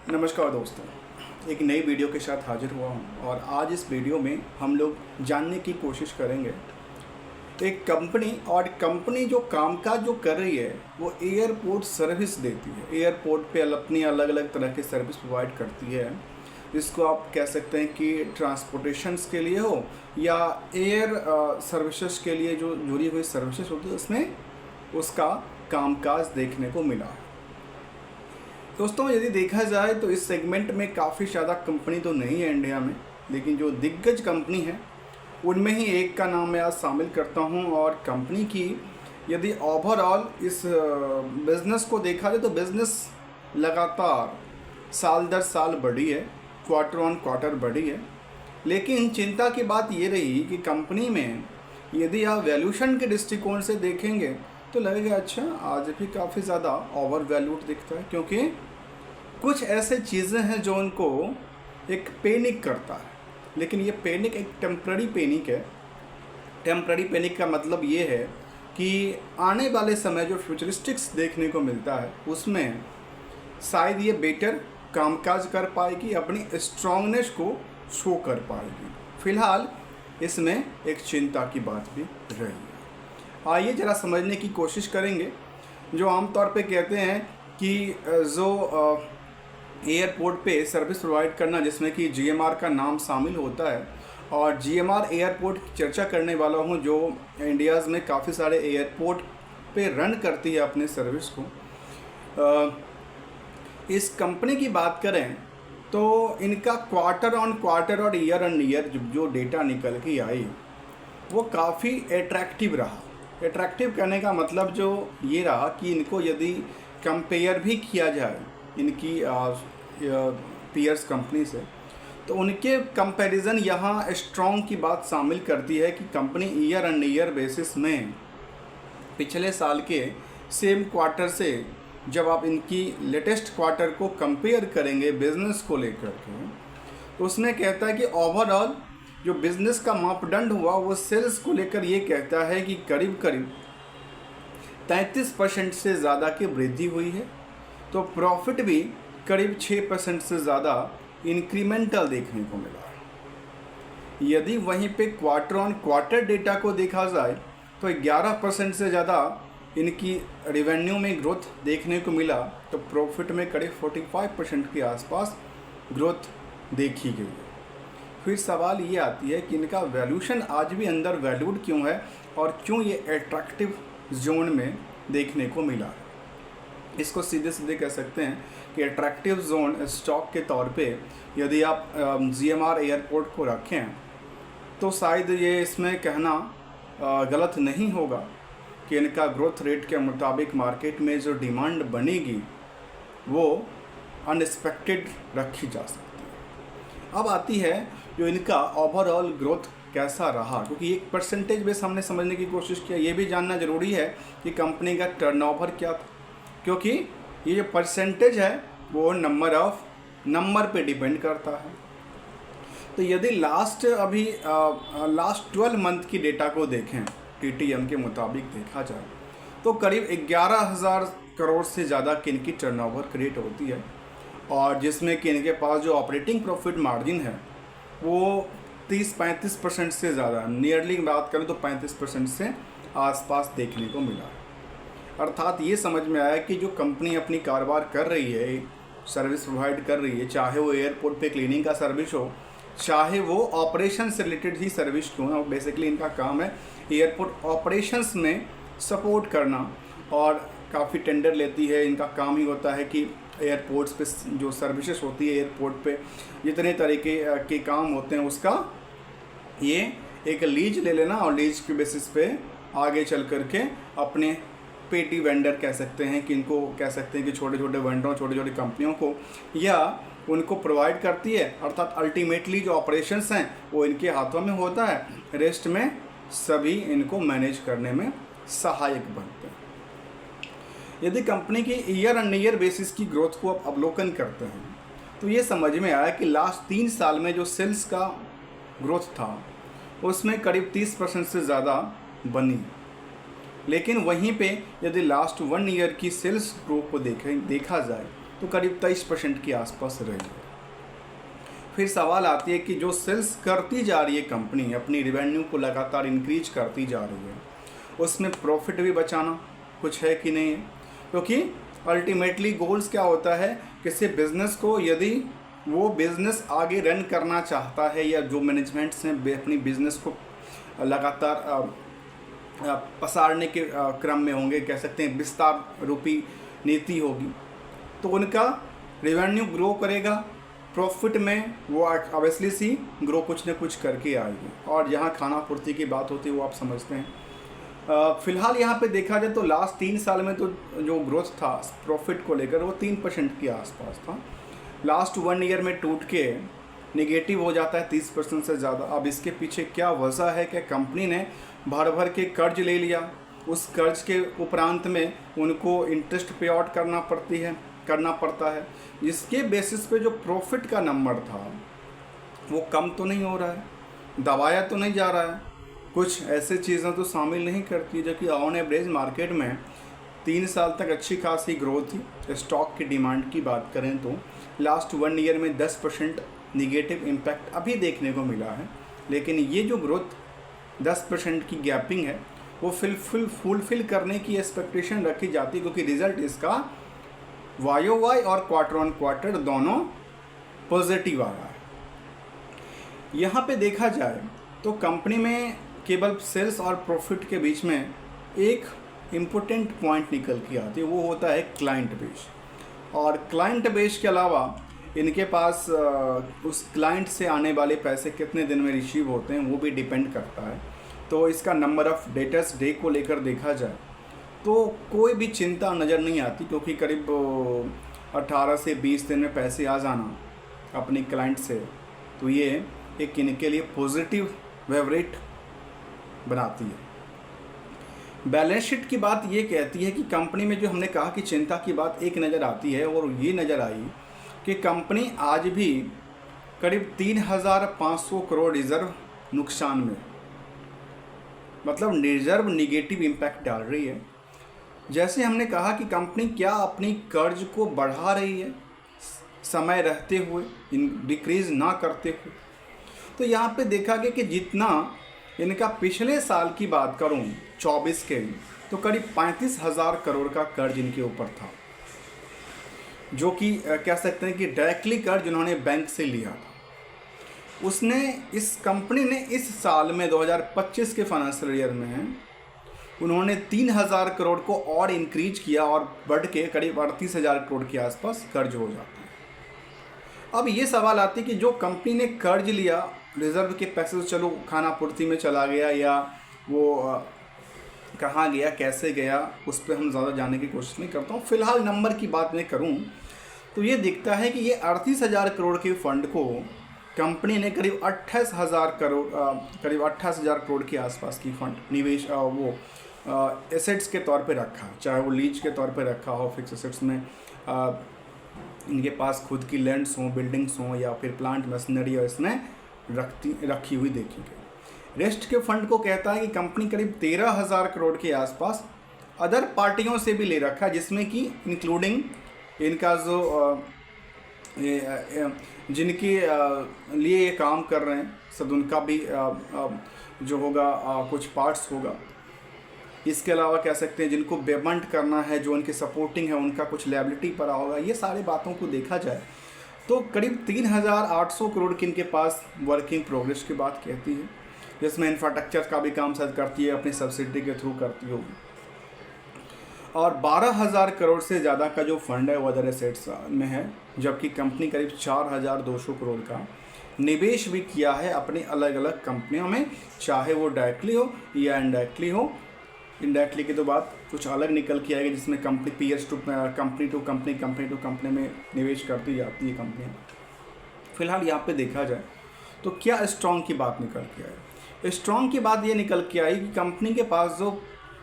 नमस्कार दोस्तों, एक नई वीडियो के साथ हाजिर हुआ हूँ और आज इस वीडियो में हम लोग जानने की कोशिश करेंगे एक कंपनी जो कामकाज जो कर रही है वो एयरपोर्ट सर्विस देती है। एयरपोर्ट पे अपनी अलग अलग तरह की सर्विस प्रोवाइड करती है, जिसको आप कह सकते हैं कि ट्रांसपोर्टेशंस के लिए हो या एयर सर्विसेज के लिए जो जुड़ी हुई सर्विसेज होती है उसमें उसका कामकाज देखने को मिला है। दोस्तों, यदि देखा जाए तो इस सेगमेंट में काफ़ी ज़्यादा कंपनी तो नहीं है इंडिया में, लेकिन जो दिग्गज कंपनी है उनमें ही एक का नाम मैं आज शामिल करता हूं। और कंपनी की यदि ओवरऑल इस बिज़नेस को देखा जाए तो बिज़नेस लगातार साल दर साल बढ़ी है, क्वार्टर ऑन क्वार्टर बढ़ी है। लेकिन चिंता की बात ये रही कि कंपनी में यदि आप वैल्यूशन के दृष्टिकोण से देखेंगे तो लगेगा अच्छा आज भी काफ़ी ज़्यादा ओवर वैल्यूड दिखता है, क्योंकि कुछ ऐसे चीज़ें हैं जो उनको एक पैनिक करता है। लेकिन ये पैनिक एक टेम्प्ररी पैनिक है। टेम्प्ररी पैनिक का मतलब ये है कि आने वाले समय जो फ्यूचरिस्टिक्स देखने को मिलता है उसमें शायद ये बेटर कामकाज कर पाएगी, अपनी स्ट्रांगनेस को शो कर पाएगी। फिलहाल इसमें एक चिंता की बात भी रही है। आइए ज़रा समझने की कोशिश करेंगे। जो आमतौर पे कहते हैं कि जो एयरपोर्ट पे सर्विस प्रोवाइड करना जिसमें कि जीएमआर का नाम शामिल होता है, और जीएमआर एयरपोर्ट की चर्चा करने वाला हूँ जो इंडियाज़ में काफ़ी सारे एयरपोर्ट पे रन करती है अपने सर्विस को। इस कंपनी की बात करें तो इनका क्वार्टर ऑन क्वार्टर और ईयर ऑन ईयर जो डेटा निकल के आई वो काफ़ी एट्रैक्टिव रहा। एट्रैक्टिव करने का मतलब जो ये रहा कि इनको यदि कंपेयर भी किया जाए इनकी पीयर्स कंपनी से, तो उनके कंपैरिजन यहाँ स्ट्रॉन्ग की बात शामिल करती है कि company year on year basis में पिछले साल के सेम क्वार्टर से जब आप इनकी लेटेस्ट क्वार्टर को कंपेयर करेंगे बिजनेस को लेकर के, तो उसमें कहता है कि ओवरऑल जो बिज़नेस का मापदंड हुआ वो सेल्स को लेकर ये कहता है कि करीब करीब 33% से ज़्यादा की वृद्धि हुई है। तो प्रॉफिट भी करीब 6% से ज़्यादा इंक्रीमेंटल देखने को मिला है। यदि वहीं पे क्वार्टर ऑन क्वार्टर डेटा को देखा जाए तो 11% से ज़्यादा इनकी रेवेन्यू में ग्रोथ देखने को मिला, तो प्रॉफिट में करीब 45% के आसपास ग्रोथ देखी गई है। फिर सवाल ये आती है कि इनका वैल्यूशन आज भी अंडर वैल्यूड क्यों है और क्यों ये एट्रैक्टिव जोन में देखने को मिला है। इसको सीधे सीधे कह सकते हैं कि एट्रैक्टिव जोन स्टॉक के तौर पे यदि आप जीएमआर एयरपोर्ट को रखें तो शायद ये इसमें कहना गलत नहीं होगा कि इनका ग्रोथ रेट के मुताबिक मार्केट में जो डिमांड बनेगी वो अनएक्सपेक्टेड रखी जा सकती है। अब आती है जो इनका ओवरऑल ग्रोथ कैसा रहा, क्योंकि एक परसेंटेज बेस हमने समझने की कोशिश किया। ये भी जानना ज़रूरी है कि कंपनी का टर्नओवर क्या था, क्योंकि ये जो परसेंटेज है वो नंबर पे डिपेंड करता है। तो यदि लास्ट 12 मंथ की डेटा को देखें टीटीएम के मुताबिक देखा जाए तो करीब 11,000 करोड़ से ज़्यादा की इनकी टर्नओवर क्रिएट होती है, और जिसमें कि इनके पास जो ऑपरेटिंग प्रॉफिट मार्जिन है वो 30-35% से ज़्यादा, नियरली बात करें तो 35% से आसपास देखने को मिला है। अर्थात ये समझ में आया कि जो कंपनी अपनी कारोबार कर रही है, सर्विस प्रोवाइड कर रही है, चाहे वो एयरपोर्ट पे क्लीनिंग का सर्विस हो, चाहे वो ऑपरेशन से रिलेटेड ही सर्विस क्यों है, बेसिकली इनका काम है एयरपोर्ट ऑपरेशंस में सपोर्ट करना, और काफ़ी टेंडर लेती है। इनका काम ही होता है कि एयरपोर्ट्स पे जो सर्विसेज होती है, एयरपोर्ट पे जितने तरीके के काम होते हैं उसका ये एक लीज ले लेना, और लीज के बेसिस पे आगे चल करके अपने पेटी वेंडर कह सकते हैं कि इनको कह सकते हैं कि छोटे छोटे वेंडरों, छोटी छोटी कंपनियों को या उनको प्रोवाइड करती है। अर्थात अल्टीमेटली जो ऑपरेशंस हैं वो इनके हाथों में होता है, रेस्ट में सभी इनको मैनेज करने में सहायक बनते हैं। यदि कंपनी की ईयर ऑन ईयर बेसिस की ग्रोथ को आप अवलोकन करते हैं तो ये समझ में आया कि लास्ट 3 साल में जो सेल्स का ग्रोथ था उसमें करीब 30% से ज़्यादा बनी। लेकिन वहीं पे यदि लास्ट 1 ईयर की सेल्स ग्रोथ को देखा जाए तो करीब 23% के आसपास रही है। फिर सवाल आती है कि जो सेल्स करती जा रही है कंपनी, अपनी रेवेन्यू को लगातार इंक्रीज करती जा रही है, उसमें प्रॉफिट भी बचाना कुछ है कि नहीं है, क्योंकि अल्टीमेटली गोल्स क्या होता है, किसी बिज़नेस को यदि वो बिज़नेस आगे रन करना चाहता है या जो मैनेजमेंट्स हैं अपनी बिज़नेस को लगातार पसारने के क्रम में होंगे, कह सकते हैं विस्तार रूपी नीति होगी, तो उनका रेवेन्यू ग्रो करेगा, प्रॉफिट में वो ऑब्वियसली सी ग्रो कुछ न कुछ करके आएगी। और जहाँ खाना पूर्ति की बात होती है वो आप समझते हैं। फिलहाल यहाँ पे देखा जाए तो लास्ट 3 साल में तो जो ग्रोथ था प्रॉफिट को लेकर वो 3% के आसपास था। लास्ट 1 ईयर में टूट के नेगेटिव हो जाता है 30% से ज़्यादा। अब इसके पीछे क्या वजह है कि कंपनी ने भर भर के कर्ज ले लिया, उस कर्ज के उपरांत में उनको इंटरेस्ट पे आउट करना पड़ता है, जिसके बेसिस पे जो प्रॉफिट का नंबर था वो कम तो नहीं हो रहा है, दबाया तो नहीं जा रहा है, कुछ ऐसे चीज़ें तो शामिल नहीं करती, जो कि ऑन एवरेज मार्केट में 3 साल तक अच्छी खासी ग्रोथ थी। स्टॉक की डिमांड की बात करें तो लास्ट 1 ईयर में 10% निगेटिव इम्पैक्ट अभी देखने को मिला है, लेकिन ये जो ग्रोथ 10% की गैपिंग है वो फुलफिल करने की एक्सपेक्टेशन रखी जाती है, क्योंकि रिजल्ट इसका YOY और क्वार्टर ऑन क्वार्टर दोनों पॉजिटिव आ रहा है। यहाँ पे देखा जाए तो कंपनी में केवल सेल्स और प्रॉफिट के बीच में एक इम्पोर्टेंट पॉइंट निकल के आती है, वो होता है क्लाइंट बेस। और क्लाइंट बेस के अलावा इनके पास उस क्लाइंट से आने वाले पैसे कितने दिन में रिसीव होते हैं वो भी डिपेंड करता है। तो इसका नंबर ऑफ़ डेटर्स डे को लेकर देखा जाए तो कोई भी चिंता नज़र नहीं आती, क्योंकि करीब 18 से 20 दिन में पैसे आ जाना अपने क्लाइंट से, तो ये एक इनके लिए पॉजिटिव वेवरेट बनाती है। बैलेंस शीट की बात ये कहती है कि कंपनी में जो हमने कहा कि चिंता की बात एक नज़र आती है, और ये नज़र आई कि कंपनी आज भी करीब 3,500 करोड़ रिजर्व नुकसान में, मतलब रिजर्व निगेटिव इम्पैक्ट डाल रही है। जैसे हमने कहा कि कंपनी क्या अपनी कर्ज को बढ़ा रही है समय रहते हुए, डिक्रीज ना करते हुए, तो यहाँ पे देखा गया कि जितना इनका पिछले साल की बात करूँ 24 के, तो करीब 35,000 करोड़ का कर्ज इनके ऊपर था, जो कि कह सकते हैं कि डायरेक्टली कर्ज उन्होंने बैंक से लिया था। इस कंपनी ने इस साल में 2025 के फाइनेंशियल ईयर में उन्होंने 3,000 करोड़ को और इंक्रीज किया और बढ़ के करीब 38,000 करोड़ के आसपास कर्ज हो जाता है। अब ये सवाल आती है कि जो कंपनी ने कर्ज लिया, रिजर्व के पैसे तो चलो खाना पूर्ति में चला गया या वो कहाँ गया, कैसे गया, उस पर हम ज़्यादा जानने की कोशिश नहीं करता हूँ। फिलहाल नंबर की बात मैं करूँ तो ये दिखता है कि ये 38,000 करोड़ के फंड को कंपनी ने करीब 28,000 करोड़ के आसपास की फंड निवेश एसेट्स के तौर पे रखा, चाहे वो लीज के तौर पे रखा हो, फिक्स एसेट्स में इनके पास खुद की लैंड्स हों, बिल्डिंग्स हों, या फिर प्लांट मशीनरी और इसमें रखी हुई देखी गई। रेस्ट के फंड को कहता है कि कंपनी करीब 13,000 करोड़ के आसपास अदर पार्टियों से भी ले रखा, जिसमें कि इंक्लूडिंग इनका जो जिनके लिए ये काम कर रहे हैं सब, उनका भी जो होगा कुछ पार्ट्स होगा। इसके अलावा कह सकते हैं जिनको पेमेंट करना है, जो उनके सपोर्टिंग है, उनका कुछ लायबिलिटी पड़ा होगा। ये सारी बातों को देखा जाए तो करीब 3,800 करोड़ की इनके पास वर्किंग प्रोग्रेस की बात कहती है, जिसमें इंफ्रास्ट्रक्चर का भी काम शायद करती है, अपनी सब्सिडी के थ्रू करती होगी। और 12,000 करोड़ से ज़्यादा का जो फंड है वो अदर एसेट्स में है, जबकि कंपनी करीब 4,200 करोड़ का निवेश भी किया है अपनी अलग अलग कंपनियों में, चाहे वो डायरेक्टली हो या इनडायरेक्टली हो। इनडायरेक्टली की तो बात कुछ अलग निकल के आएगी, जिसमें company peers to company to company में निवेश करती जाती है कंपनियाँ। फिलहाल यहाँ पे देखा जाए तो क्या स्ट्रॉन्ग की बात निकल के आई? स्ट्रॉन्ग की बात ये निकल के आई कि कंपनी के पास जो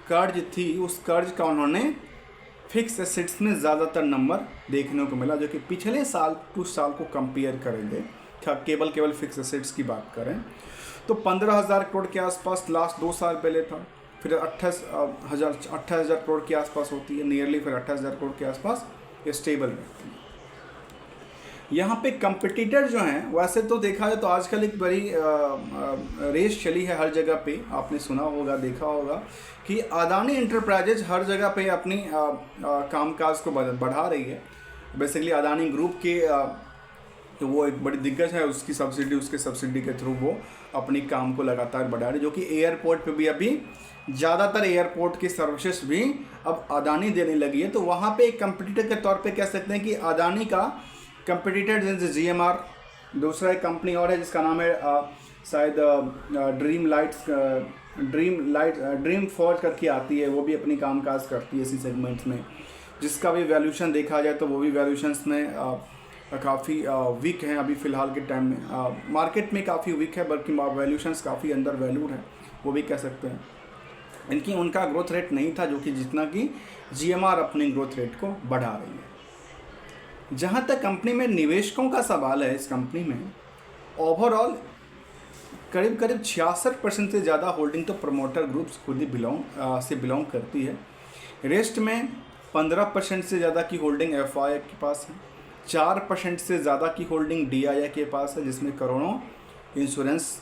कर्ज थी, उस कर्ज का उन्होंने फिक्स एसेट्स में ज़्यादातर नंबर देखने को मिला, जो कि पिछले साल कुछ साल को कंपेयर करेंगे, केवल फिक्स एसेट्स की बात करें तो 15,000 करोड़ के आसपास लास्ट 2 साल पहले था, फिर 28,000 करोड़ के आसपास होती है नियरली, फिर 28,000 करोड़ के आसपास स्टेबल रहती है। यहाँ पे कंपटीटर जो हैं, वैसे तो देखा जाए तो आजकल एक बड़ी रेस चली है हर जगह पे, आपने सुना होगा, देखा होगा कि अदानी इंटरप्राइजेज हर जगह पे अपनी कामकाज को बढ़ा रही है। बेसिकली अदानी ग्रुप के तो वो एक बड़ी दिग्गज है, उसकी सब्सिडी, उसके सब्सिडी के थ्रू वो अपनी काम को लगातार बढ़ा रही, जो कि एयरपोर्ट पे भी अभी ज़्यादातर एयरपोर्ट की सर्विसेज भी अब अदानी देने लगी है। तो वहाँ पे एक कंपटीटर के तौर पे कह सकते हैं कि अदानी का कंपटीटर जैसे GMR, दूसरा एक कंपनी और है जिसका नाम है शायद ड्रीम फोर्ज करके आती है, वो भी अपनी कामकाज करती है इसी सेगमेंट्स में, जिसका भी वैल्यूशन देखा जाए तो वो भी वैल्यूशंस में काफ़ी वीक हैं अभी फ़िलहाल के टाइम में, मार्केट में काफ़ी वीक है, बल्कि वैल्यूशंस काफ़ी अंडर वैल्यूड है, वो भी कह सकते हैं। इनकी उनका ग्रोथ रेट नहीं था जो कि जितना कि GMR अपनी ग्रोथ रेट को बढ़ा रही है। जहाँ तक कंपनी में निवेशकों का सवाल है, इस कंपनी में ओवरऑल करीब 66% से ज़्यादा होल्डिंग तो प्रमोटर ग्रुप्स खुद ही बिलोंग करती है। रेस्ट में 15% से ज़्यादा की होल्डिंग FI के पास है, 4% से ज़्यादा की होल्डिंग DII के पास है, जिसमें करोड़ों इंश्योरेंस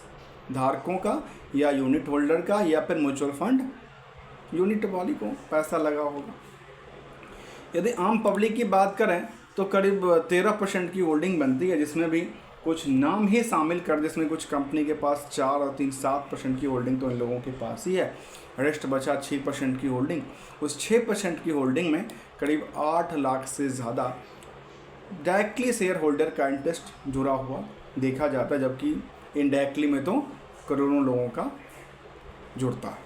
धारकों का या यूनिट होल्डर का या फिर म्यूचुअल फंड यूनिट वाली को पैसा लगा होगा। यदि आम पब्लिक की बात करें तो करीब 13% की होल्डिंग बनती है, जिसमें भी कुछ नाम ही शामिल कर, जिसमें कुछ कंपनी के पास 4 और 3 7% की होल्डिंग तो इन लोगों के पास ही है। रेस्ट बचा 6% की होल्डिंग। उस 6% की होल्डिंग में करीब 8 लाख से ज़्यादा डायरेक्टली शेयर होल्डर का इंटरेस्ट जुड़ा हुआ देखा जाता है, जबकि इनडायरेक्टली में तो करोड़ों लोगों का जुड़ता है।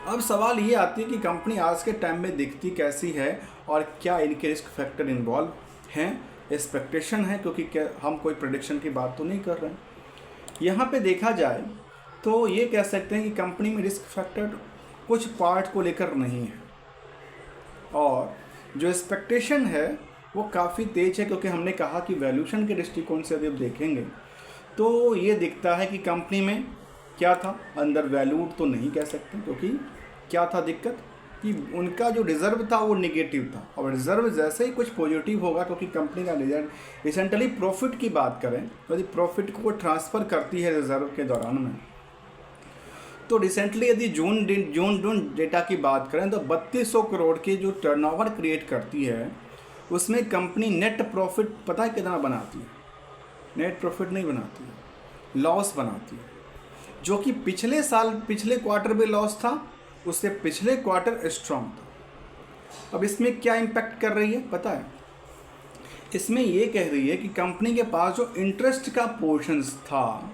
अब सवाल ये आती है कि कंपनी आज के टाइम में दिखती कैसी है और क्या इनके रिस्क फैक्टर इन्वॉल्व हैं, एक्सपेक्टेशन है, क्योंकि क्या हम कोई प्रेडिक्शन की बात तो नहीं कर रहे हैं। यहाँ पे देखा जाए तो ये कह सकते हैं कि कंपनी में रिस्क फैक्टर कुछ पार्ट को लेकर नहीं है, और जो एक्सपेक्टेशन है वो काफ़ी तेज है, क्योंकि हमने कहा कि वैल्यूशन के दृष्टिकोण से यदि आप देखेंगे तो ये दिखता है कि कंपनी में क्या था, अंदर वैल्यूड तो नहीं कह सकते, क्योंकि क्या था दिक्कत कि उनका जो रिज़र्व था वो निगेटिव था, और रिज़र्व जैसे ही कुछ पॉजिटिव होगा, क्योंकि कंपनी का रिजल्ट रिसेंटली प्रॉफिट की बात करें तो यदि प्रॉफिट को ट्रांसफ़र करती है रिज़र्व के दौरान में, तो रिसेंटली यदि जून डेटा की बात करें तो 3200 करोड़ के जो टर्नओवर क्रिएट करती है, उसमें कंपनी नेट प्रॉफिट पता है कितना बनाती है? नेट प्रॉफिट नहीं बनाती है, लॉस बनाती है, जो कि पिछले क्वार्टर में लॉस था, उससे पिछले क्वार्टर स्ट्रॉन्ग था। अब इसमें क्या इम्पैक्ट कर रही है पता है? इसमें ये कह रही है कि कंपनी के पास जो इंटरेस्ट का पोर्शंस था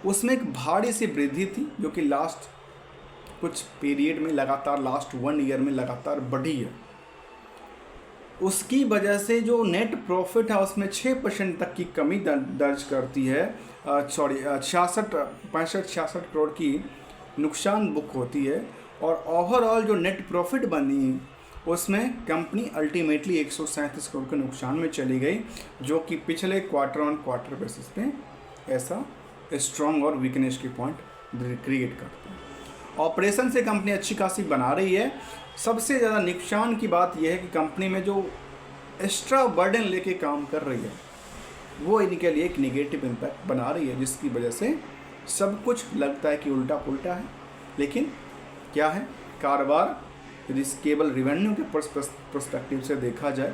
उसमें एक भारी सी वृद्धि थी, जो कि लास्ट कुछ पीरियड में लगातार, लास्ट 1 ईयर में लगातार बढ़ी है। उसकी वजह से जो नेट प्रॉफिट है उसमें 6% तक की कमी दर्ज करती है, 65 करोड़ की नुकसान बुक होती है, और ओवरऑल जो नेट प्रॉफिट बनी उसमें कंपनी अल्टीमेटली 137 करोड़ के नुकसान में चली गई, जो कि पिछले क्वार्टर ऑन क्वार्टर बेसिस पे ऐसा स्ट्रॉन्ग और वीकनेस की पॉइंट क्रिएट करते हैं। ऑपरेशन से कंपनी अच्छी खासी बना रही है। सबसे ज़्यादा नुकसान की बात यह है कि कंपनी में जो एक्स्ट्रा बर्डन लेके काम कर रही है वो इनके लिए एक नेगेटिव इम्पैक्ट बना रही है, जिसकी वजह से सब कुछ लगता है कि उल्टा पुल्टा है। लेकिन क्या है, कारोबार यदि केवल रिवेन्यू के पर्सपेक्टिव से देखा जाए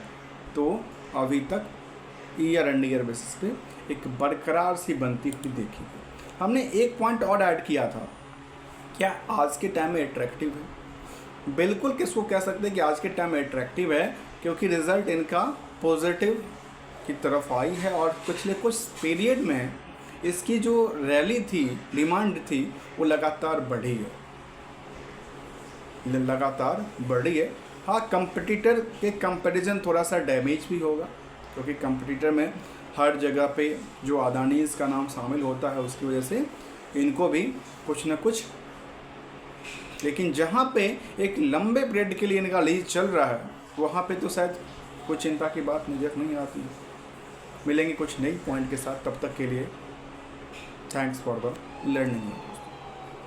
तो अभी तक ईयर एंड ईयर बेसिस पे एक बरकरार सी बनती हुई देखी गई। हमने एक पॉइंट और ऐड किया था, क्या आज के टाइम में अट्रैक्टिव है? बिल्कुल किसको कह सकते हैं कि आज के टाइम में अट्रैक्टिव है, क्योंकि रिज़ल्ट इनका पॉजिटिव की तरफ आई है, और पिछले कुछ पीरियड में इसकी जो रैली थी, डिमांड थी, वो लगातार बढ़ी है। हाँ, कंपटीटर के कंपैरिजन थोड़ा सा डैमेज भी होगा, क्योंकि कंपटीटर में हर जगह पे जो अदानीज़ का नाम शामिल होता है, उसकी वजह से इनको भी कुछ न कुछ, लेकिन जहाँ पे एक लंबे पीरियड के लिए इनका लीज चल रहा है वहाँ पे तो शायद कोई चिंता की बात नज़र नहीं आती। मिलेंगे कुछ नई पॉइंट के साथ, तब तक के लिए थैंक्स फॉर द लर्निंग।